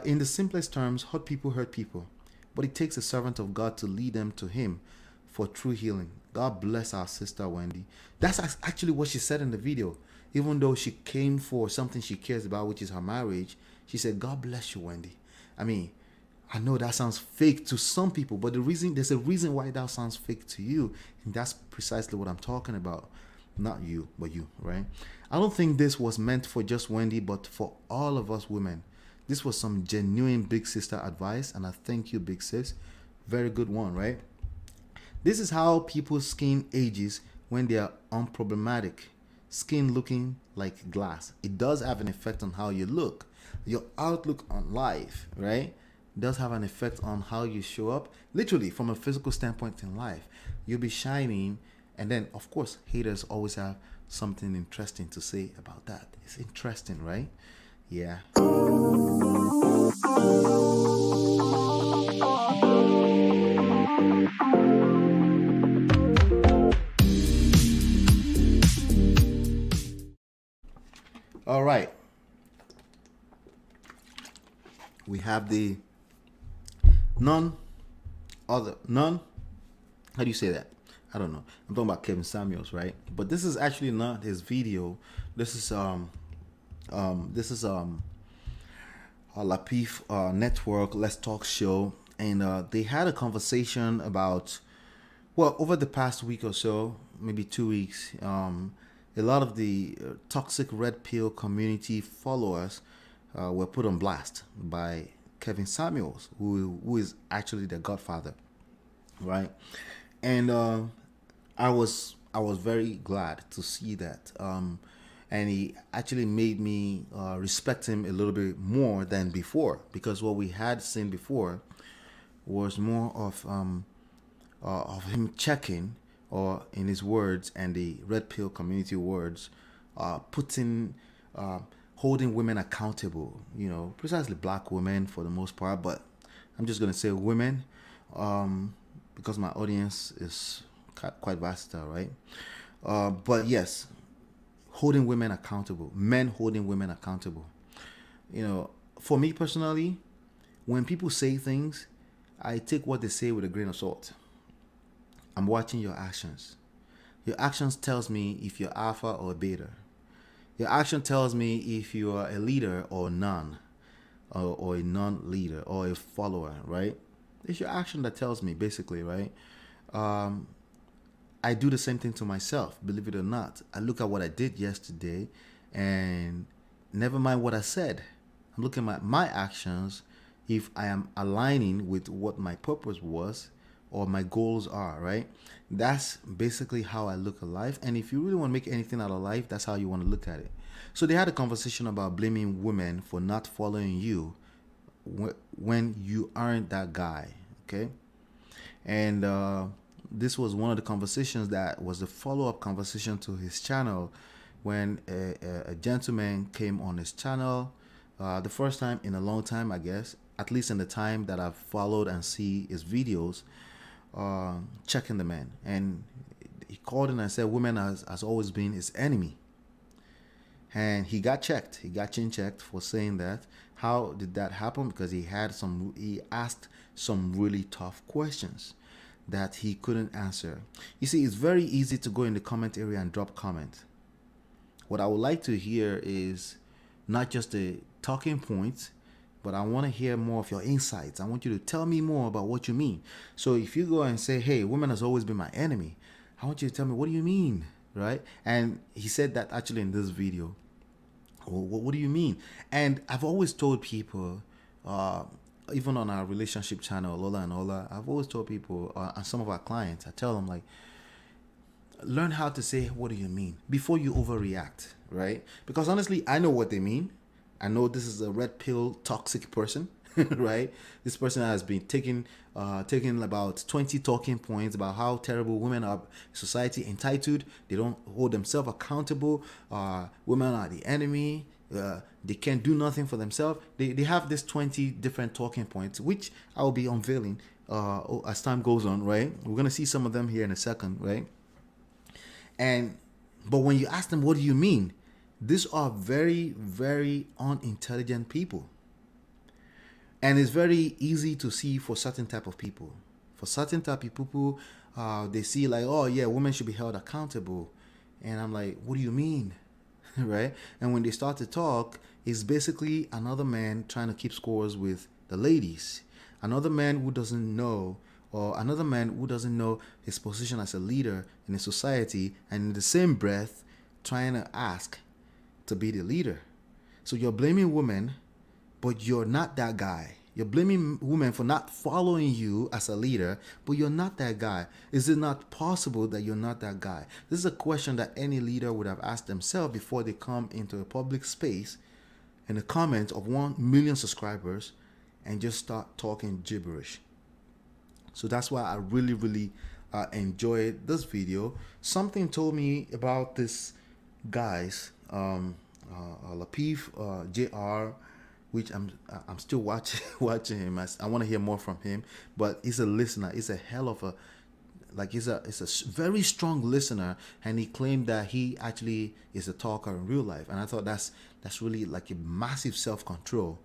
In the simplest terms, hurt people, but it takes a servant of God to lead them to Him for true healing. God bless our sister Wendy. That's actually what she said in the video. Even though she came for something she cares about, which is her marriage, she said, God bless you, Wendy. I mean, I know that sounds fake to some people, but there's a reason why that sounds fake to you, and that's precisely what I'm talking about. Not you, but you, right? I don't think this was meant for just Wendy, but for all of us women. This was some genuine big sister advice, and I thank you, big sis. Very good one, right? This is how people's skin ages when they are unproblematic. Skin looking like glass. It does have an effect on how you look. Your outlook on life, right? Does have an effect on how you show up, literally from a physical standpoint in life. You'll be shining, and then of course haters always have something interesting to say about that. It's interesting, right? Yeah. All right. We have the none how do you say that? I don't know. I'm talking about Kevin Samuels, right? But this is actually not his video. This is a Lapif Network Let's Talk show, and they had a conversation about, well, over the past week or so, maybe 2 weeks, a lot of the toxic red pill community followers were put on blast by Kevin Samuels, who is actually their godfather, right? And I was very glad to see that, and he actually made me respect him a little bit more than before, because what we had seen before was more of him checking, or in his words and the red pill community words, putting holding women accountable, precisely black women for the most part, but I'm just going to say women, because my audience is quite versatile, right? But yes, holding women accountable, men holding women accountable. For me personally, when people say things, I take what they say with a grain of salt. I'm watching your actions. Your actions tells me if you're alpha or beta. Your action tells me if you are a leader or none, or a non-leader or a follower, right? It's your action that tells me, basically, right? I do the same thing to myself, believe it or not. I look at what I did yesterday, and never mind what I said. I'm looking at my actions, if I am aligning with what my purpose was or my goals are, right? That's basically how I look at life. And if you really want to make anything out of life, that's how you want to look at it. So they had a conversation about blaming women for not following you when you aren't that guy, okay? And this was one of the conversations that was a follow-up conversation to his channel, when a gentleman came on his channel, the first time in a long time, I guess, at least in the time that I've followed and see his videos, checking the man. And he called in and said women has always been his enemy. And he got checked. He got chin checked for saying that. How did that happen? Because he asked some really tough questions that he couldn't answer. You see, it's very easy to go in the comment area and drop comment. What I would like to hear is not just the talking points, but I want to hear more of your insights. I want you to tell me more about what you mean. So if you go and say, hey, women has always been my enemy, I want you to tell me, what do you mean, right? And he said that actually in this video. What do you mean? And I've always told people, even on our relationship channel, LOLA and OLA, I've always told people, and some of our clients, I tell them, like, learn how to say, what do you mean? Before you overreact, right? Because honestly, I know what they mean. I know this is a red pill toxic person, right? This person has been taking about 20 talking points about how terrible women are in society, entitled. They don't hold themselves accountable. Women are the enemy. They can't do nothing for themselves. They have this 20 different talking points, which I will be unveiling as time goes on, right? We're going to see some of them here in a second, right? But when you ask them, what do you mean? These are very, very unintelligent people. And it's very easy to see for certain type of people. For certain type of people, they see like, oh yeah, women should be held accountable. And I'm like, what do you mean? Right? And when they start to talk, it's basically another man trying to keep scores with the ladies. Another man who doesn't know, or another man who doesn't know his position as a leader in a society, and in the same breath, trying to ask to be the leader. So you're blaming women, but you're not that guy. You're blaming women for not following you as a leader, but you're not that guy. Is it not possible that you're not that guy? This is a question that any leader would have asked themselves before they come into a public space in the comments of 1 million subscribers and just start talking gibberish. So that's why I really, really enjoyed this video. Something told me about this guys, Lapeef, JR, which I'm still watching watching him. I want to hear more from him, but he's a listener. He's a hell of a like he's a very strong listener, and he claimed that he actually is a talker in real life, and I thought that's really like a massive self control.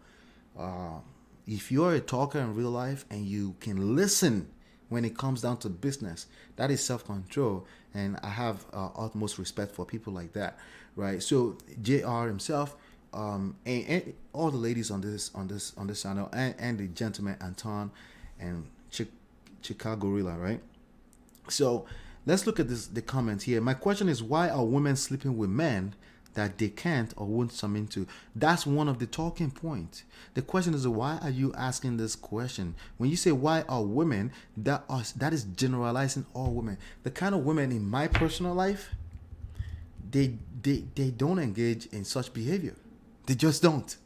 Uh, if you're a talker in real life and you can listen when it comes down to business, that is self control, and I have utmost respect for people like that, right? So Jr. himself, and all the ladies on this channel, and the gentleman Anton and Chicago Gorilla, right? So let's look at the comment here. My question is, why are women sleeping with men that they can't or won't submit to? That's one of the talking points. The question is, why are you asking this question? When you say why are women, that is generalizing all women. The kind of women in my personal life, they don't engage in such behavior. They just don't.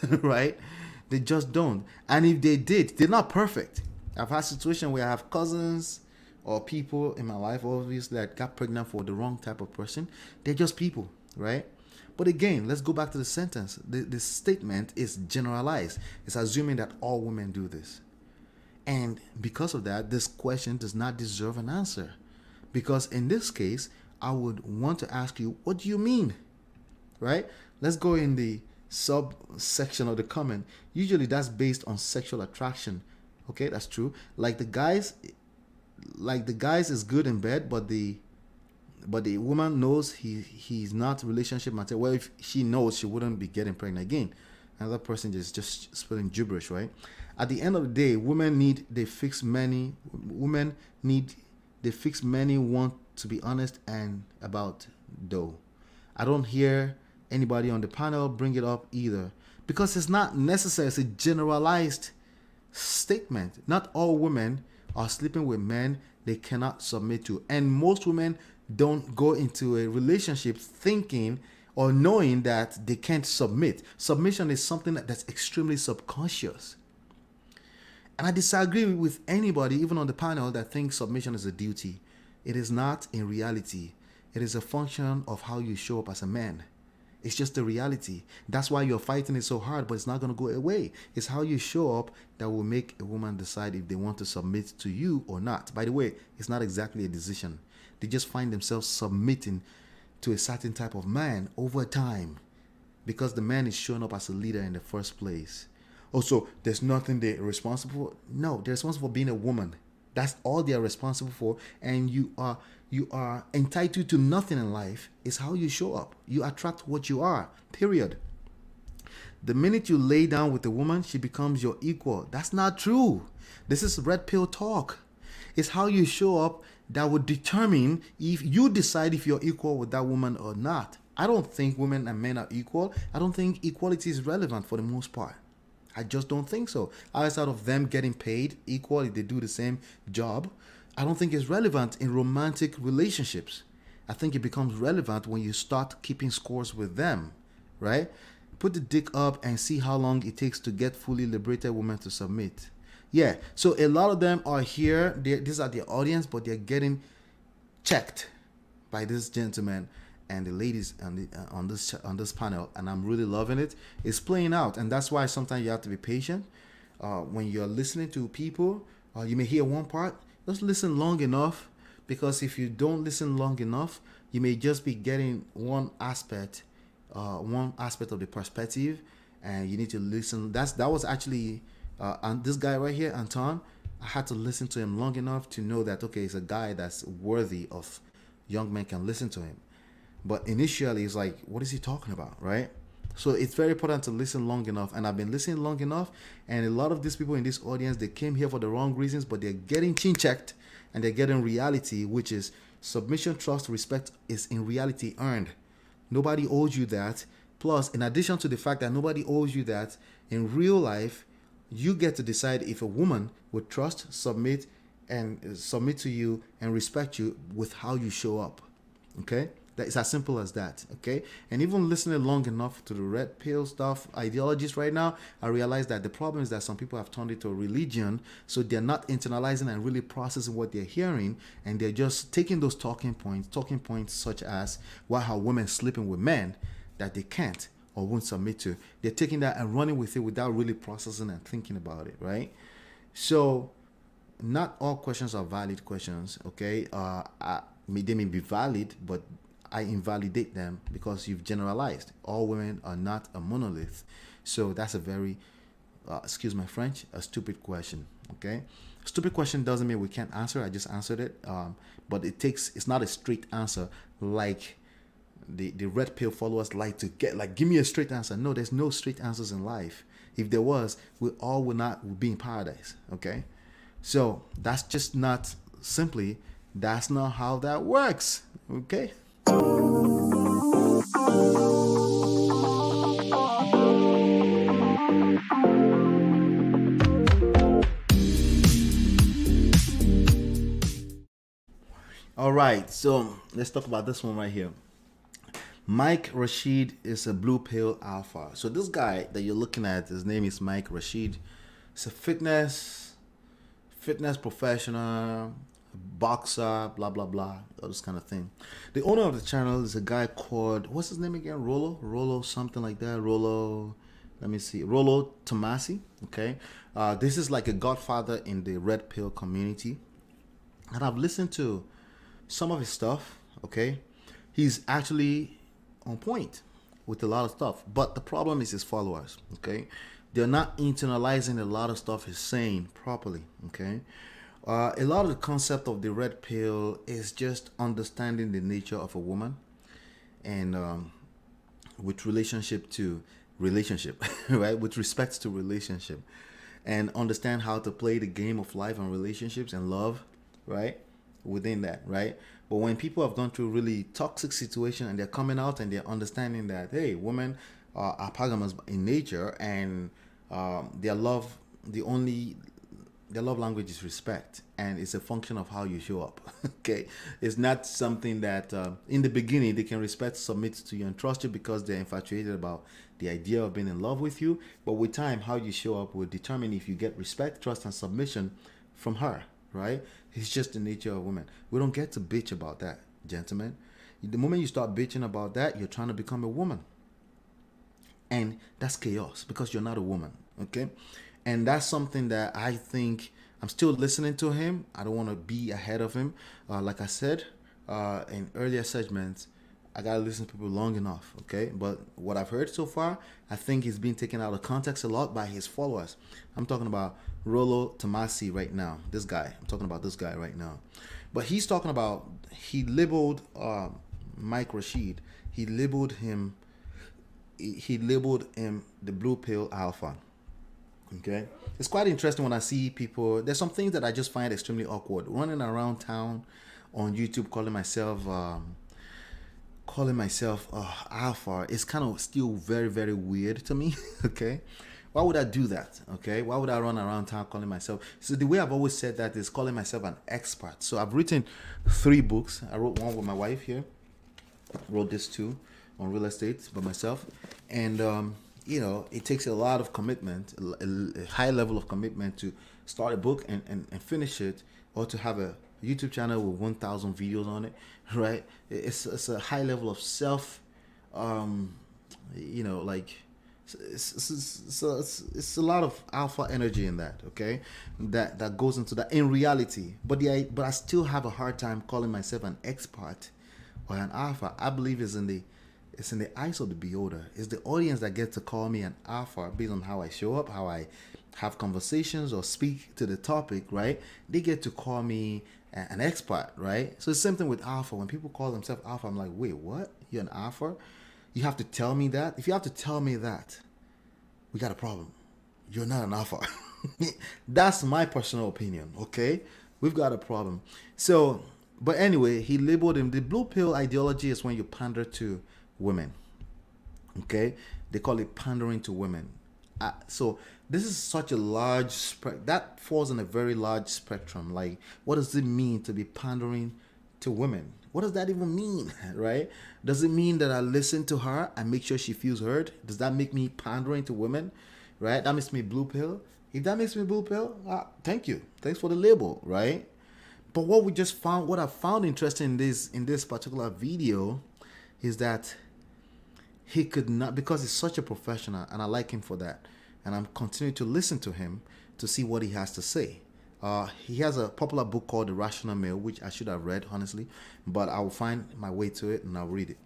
Right? They just don't. And if they did, they're not perfect. I've had situations where I have cousins or people in my life, obviously, that got pregnant for the wrong type of person. They're just people, right? But again, let's go back to the sentence. The statement is generalized. It's assuming that all women do this. And because of that, this question does not deserve an answer. Because in this case, I would want to ask you, what do you mean? Right? Let's go in the subsection of the comment. Usually that's based on sexual attraction. Okay, that's true. Like the guys is good in bed, but the woman knows he's not relationship material. Well, if she knows, she wouldn't be getting pregnant again. Another person is just spilling gibberish, right? At the end of the day, women want to be honest and about dough. I don't hear anybody on the panel bring it up either, because it's not necessary. It's a generalized statement. Not all women are sleeping with men they cannot submit to, and most women don't go into a relationship thinking or knowing that they can't submit. Submission is something that's extremely subconscious, and I disagree with anybody, even on the panel, that thinks submission is a duty. It is not in reality. It is a function of how you show up as a man. It's just the reality. That's why you're fighting it so hard, but it's not going to go away. It's how you show up that will make a woman decide if they want to submit to you or not. By the way, it's not exactly a decision. They just find themselves submitting to a certain type of man over time because the man is showing up as a leader in the first place. Also, there's nothing they're responsible for. No, they're responsible for being a woman. That's all they are responsible for. And you are entitled to nothing in life. It's how you show up. You attract what you are, period. The minute you lay down with a woman, she becomes your equal. That's not true. This is red pill talk. It's how you show up that would determine if you decide if you're equal with that woman or not. I don't think women and men are equal. I don't think equality is relevant for the most part. I just don't think so. Outside of them getting paid equal if they do the same job, I don't think it's relevant in romantic relationships. I think it becomes relevant when you start keeping scores with them, right? Put the dick up and see how long it takes to get fully liberated women to submit. Yeah, so a lot of them are here. These are the audience, but they're getting checked by this gentleman and the ladies on this panel, and I'm really loving it. It's playing out, and that's why sometimes you have to be patient. When you're listening to people, you may hear one part. Just listen long enough, because if you don't listen long enough, you may just be getting one aspect of the perspective, and you need to listen. That was actually and this guy right here, Anton. I had to listen to him long enough to know that okay, it's a guy that's worthy of young men can listen to him. But initially, it's like, what is he talking about, right? So it's very important to listen long enough, and I've been listening long enough, and a lot of these people in this audience, they came here for the wrong reasons, but they're getting chin checked, and they're getting reality, which is submission, trust, respect is in reality earned. Nobody owes you that. Plus, in addition to the fact that nobody owes you that, in real life, you get to decide if a woman would trust, submit to you and respect you with how you show up. Okay? It's as simple as that, okay? And even listening long enough to the red pill stuff, ideologies right now, I realize that the problem is that some people have turned it to a religion, so they're not internalizing and really processing what they're hearing, and they're just taking those talking points such as how women sleeping with men that they can't or won't submit to. They're taking that and running with it without really processing and thinking about it, right? So not all questions are valid questions, okay? They may be valid, but I invalidate them because you've generalized. All women are not a monolith. So that's a very, excuse my French, a stupid question, okay? Stupid question doesn't mean we can't answer. I just answered it. But it's not a straight answer like the red pill followers like to get, like, give me a straight answer. No, there's no straight answers in life. If there was, we all would not be in paradise, okay? So that's just not simply, that's not how that works, okay? All right, so let's talk about this one right here. Mike Rashid is a blue pill alpha. So this guy that you're looking at, his name is Mike Rashid. He's a fitness professional, boxer, blah blah blah, all this kind of thing. The owner of the channel is a guy called, what's his name again? Rollo something like that. Rollo Tomasi. Okay, this is like a godfather in the red pill community, and I've listened to some of his stuff. Okay, he's actually on point with a lot of stuff, but the problem is his followers. Okay, they're not internalizing a lot of stuff he's saying properly. Okay, a lot of the concept of the red pill is just understanding the nature of a woman, and with relationship, right? With respect to relationship, and understand how to play the game of life and relationships and love, right? Within that, right? But when people have gone through really toxic situation and they're coming out and they're understanding that, hey, women are polygamous in nature, and their love language is respect, and it's a function of how you show up. Okay, it's not something that in the beginning they can respect, submit to you, and trust you because they're infatuated about the idea of being in love with you. But with time, how you show up will determine if you get respect, trust, and submission from her, right? It's just the nature of women. We don't get to bitch about that, gentlemen. The moment you start bitching about that, you're trying to become a woman, and that's chaos because you're not a woman. Okay, and that's something that I think I'm still listening to him. I don't want to be ahead of him. Like I said in earlier segments, I gotta listen to people long enough. Okay, but what I've heard so far, I think he's been taken out of context a lot by his followers. I'm talking about Rollo Tomasi right now. I'm talking about this guy right now. But he's talking about, he labeled Mike Rashid. He labeled him the blue pill alpha. Okay, it's quite interesting when I see people. There's some things that I just find extremely awkward. Running around town on YouTube calling myself alpha is kind of still very, very weird to me. Okay, why would I do that? Okay, why would I run around town calling myself? So the way I've always said that is calling myself an expert. So I've written 3 books. I wrote one with my wife here. Wrote this too on real estate by myself, and it takes a lot of commitment, a high level of commitment to start a book and finish it, or to have a YouTube channel with 1,000 videos on it, right? It's a high level of self, it's a lot of alpha energy in that, okay? That goes into that in reality. But I still have a hard time calling myself an expert or an alpha. I believe it's in the eyes of the beholder. It's the audience that gets to call me an alpha based on how I show up, how I have conversations or speak to the topic, right? They get to call me an expert, right? So it's the same thing with alpha. When people call themselves alpha, I'm like, wait, what? You're an alpha? You have to tell me that? If you have to tell me that, we got a problem. You're not an alpha. That's my personal opinion, okay? We've got a problem. So, but anyway, he labeled him, the blue pill ideology is when you pander to women, okay? They call it pandering to women. So this is such a large that falls in a very large spectrum. Like, what does it mean to be pandering to women? What does that even mean, right? Does it mean that I listen to her and make sure she feels heard? Does that make me pandering to women, right? That makes me blue pill. If that makes me blue pill, thank you. Thanks for the label, right? But what I found interesting in this particular video is that he could not, because he's such a professional, and I like him for that, and I'm continuing to listen to him to see what he has to say. He has a popular book called The Rational Male, which I should have read, honestly, but I will find my way to it and I'll read it.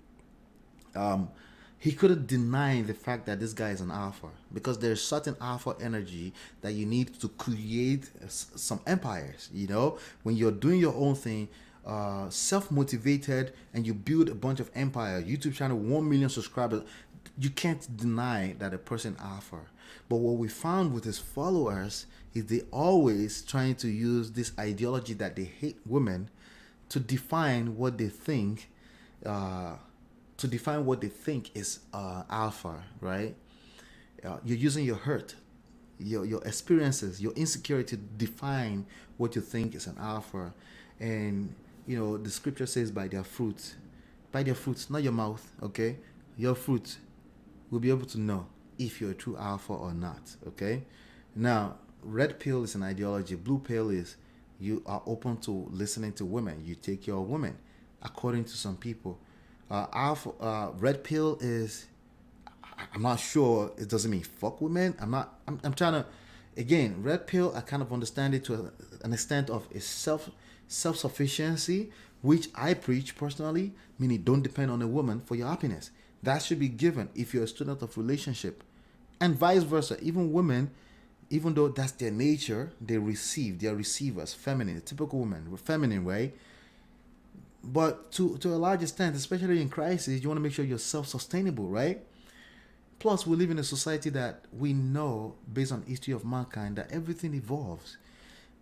He couldn't deny the fact that this guy is an alpha, because there's certain alpha energy that you need to create some empires. You know, when you're doing your own thing, self-motivated, and you build a bunch of empire, YouTube channel, 1 million subscribers, you can't deny that a person alpha. But what we found with his followers is they always trying to use this ideology that they hate women to define what they think is alpha, right? You're using your hurt, your experiences, your insecurity to define what you think is an alpha. And you know, the scripture says by their fruits, not your mouth, okay? Your fruits will be able to know if you're a true alpha or not, okay? Now, red pill is an ideology. Blue pill is you are open to listening to women. You take your women, according to some people. Red pill is, I'm not sure. It doesn't mean fuck women. I'm trying to, again, red pill, I kind of understand it to an extent of a self-sufficiency, which I preach personally, meaning don't depend on a woman for your happiness. That should be given if you're a student of relationship, and vice versa. Even women, even though that's their nature, they are receivers, feminine, typical woman, we're feminine, right? But to a large extent, especially in crisis, you want to make sure you're self-sustainable, right? Plus, we live in a society that we know, based on history of mankind, that everything evolves.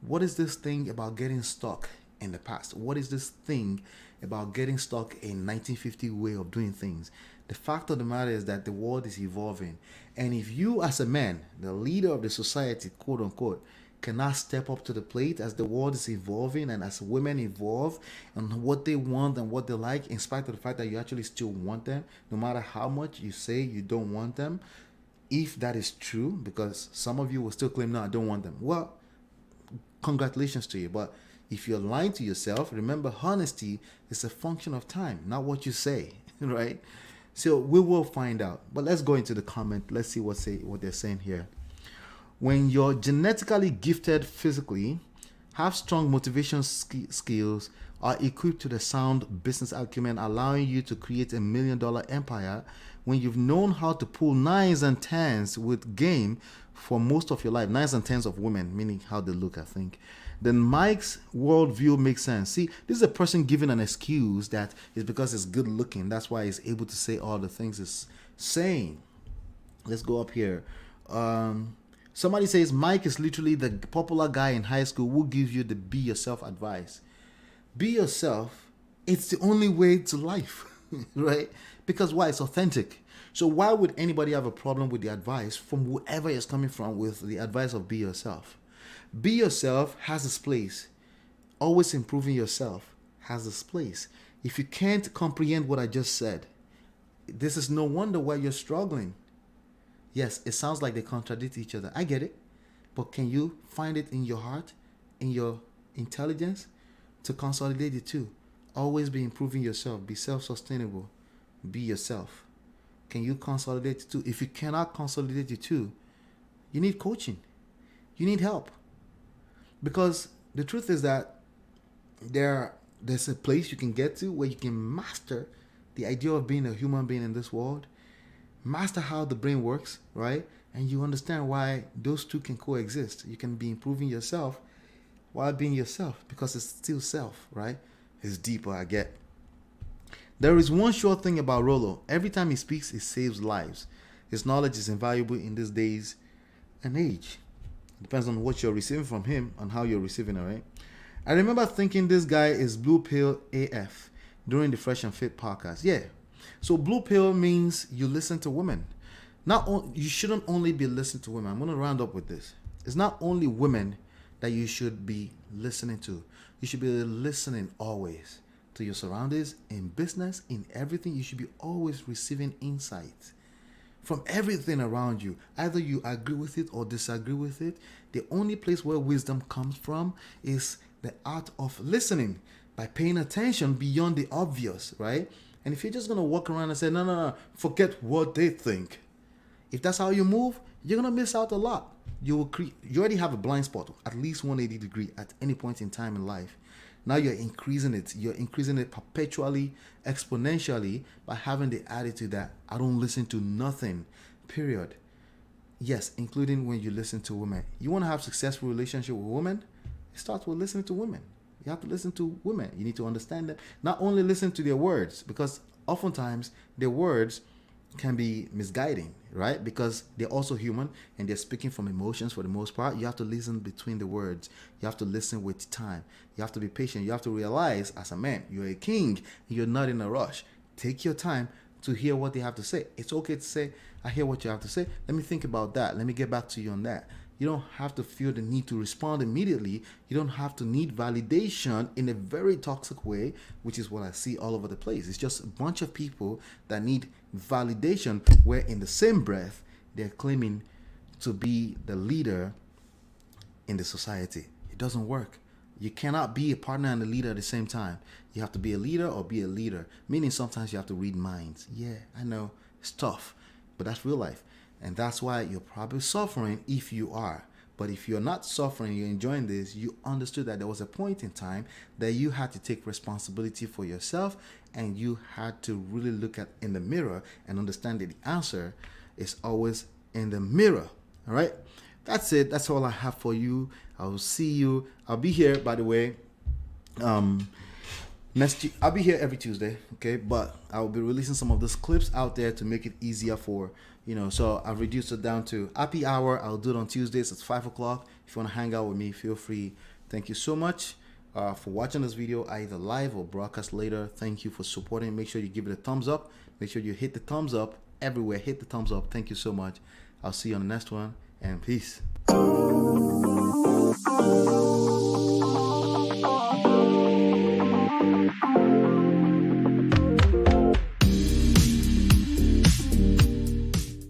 What is this thing about getting stuck in the past? What is this thing about getting stuck in 1950 way of doing things? The fact of the matter is that the world is evolving. And if you as a man, the leader of the society, quote unquote, cannot step up to the plate as the world is evolving and as women evolve and what they want and what they like, in spite of the fact that you actually still want them, no matter how much you say you don't want them, if that is true, because some of you will still claim, no, I don't want them. Well, congratulations to you. But if you're lying to yourself, remember, honesty is a function of time, not what you say, right? So we will find out. But let's go into the comment. Let's see what they're saying here. When you're genetically gifted physically, have strong motivation skills, are equipped to the sound business acumen, allowing you to create $1 million empire, when you've known how to pull nines and tens with game for most of your life, nines and tens of women, meaning how they look, I think, then Mike's worldview makes sense. See, this is a person giving an excuse that is because it's good looking. That's why he's able to say all the things he's saying. Let's go up here. Somebody says Mike is literally the popular guy in high school who gives you the be yourself advice. Be yourself. It's the only way to life, right? Because why? It's authentic. So why would anybody have a problem with the advice from whoever is coming from with the advice of be yourself? Be yourself has its place. Always improving yourself has its place. If you can't comprehend what I just said, this is no wonder why you're struggling. Yes, it sounds like they contradict each other. I get it. But can you find it in your heart, in your intelligence, to consolidate the two? Always be improving yourself. Be self-sustainable. Be yourself. Can you consolidate the two? If you cannot consolidate the two, you need coaching. You need help. Because the truth is that there's a place you can get to where you can master the idea of being a human being in this world. Master how the brain works, right? And you understand why those two can coexist. You can be improving yourself while being yourself, because it's still self, right? It's deeper, I get. There is one sure thing about Rollo. Every time he speaks, he saves lives. His knowledge is invaluable in these days and age. It depends on what you're receiving from him and how you're receiving it, right? I remember thinking this guy is blue pill AF during the Fresh and Fit podcast. Yeah. So blue pill means you listen to women. You shouldn't only be listening to women. I'm going to round up with this. It's not only women that you should be listening to. You should be listening always. to your surroundings, in business, in everything. You should be always receiving insight from everything around you. Either you agree with it or disagree with it. The only place where wisdom comes from is the art of listening, by paying attention beyond the obvious, right? And if you're just gonna walk around and say, no, forget what they think, if that's how you move, you're gonna miss out a lot. You already have a blind spot, at least 180 degree at any point in time in life. Now you're increasing it. You're increasing it perpetually, exponentially, by having the attitude that I don't listen to nothing, period. Yes, including when you listen to women. You want to have successful relationship with women? It starts with listening to women. You have to listen to women. You need to understand them. Not only listen to their words, because oftentimes their words can be misguiding, right? Because they're also human and they're speaking from emotions for the most part. You have to listen between the words. You have to listen with time. You have to be patient. You have to realize, as a man, you're a king and you're not in a rush. Take your time to hear what they have to say. It's okay to say, I hear what you have to say. Let me think about that. Let me get back to you on that. You don't have to feel the need to respond immediately. You don't have to need validation in a very toxic way, which is what I see all over the place. It's just a bunch of people that need validation, where in the same breath, they're claiming to be the leader in the society. It doesn't work. You cannot be a partner and a leader at the same time. You have to be a leader or be a leader, meaning sometimes you have to read minds. Yeah, I know, it's tough, but that's real life. And that's why you're probably suffering if you are. But if you're not suffering, you're enjoying this, you understood that there was a point in time that you had to take responsibility for yourself, and you had to really look at in the mirror and understand that the answer is always in the mirror. All right? That's it. That's all I have for you. I will see you. I'll be here, by the way. I'll be here every Tuesday, okay? But I will be releasing some of those clips out there to make it easier for, so I've reduced it down to happy hour. I'll do it on Tuesdays at 5 o'clock. If you want to hang out with me, feel free. Thank you so much for watching this video, either live or broadcast later. Thank you for supporting. Make sure you give it a thumbs up. Make sure you hit the thumbs up everywhere. Hit the thumbs up. Thank you so much. I'll see you on the next one, and peace.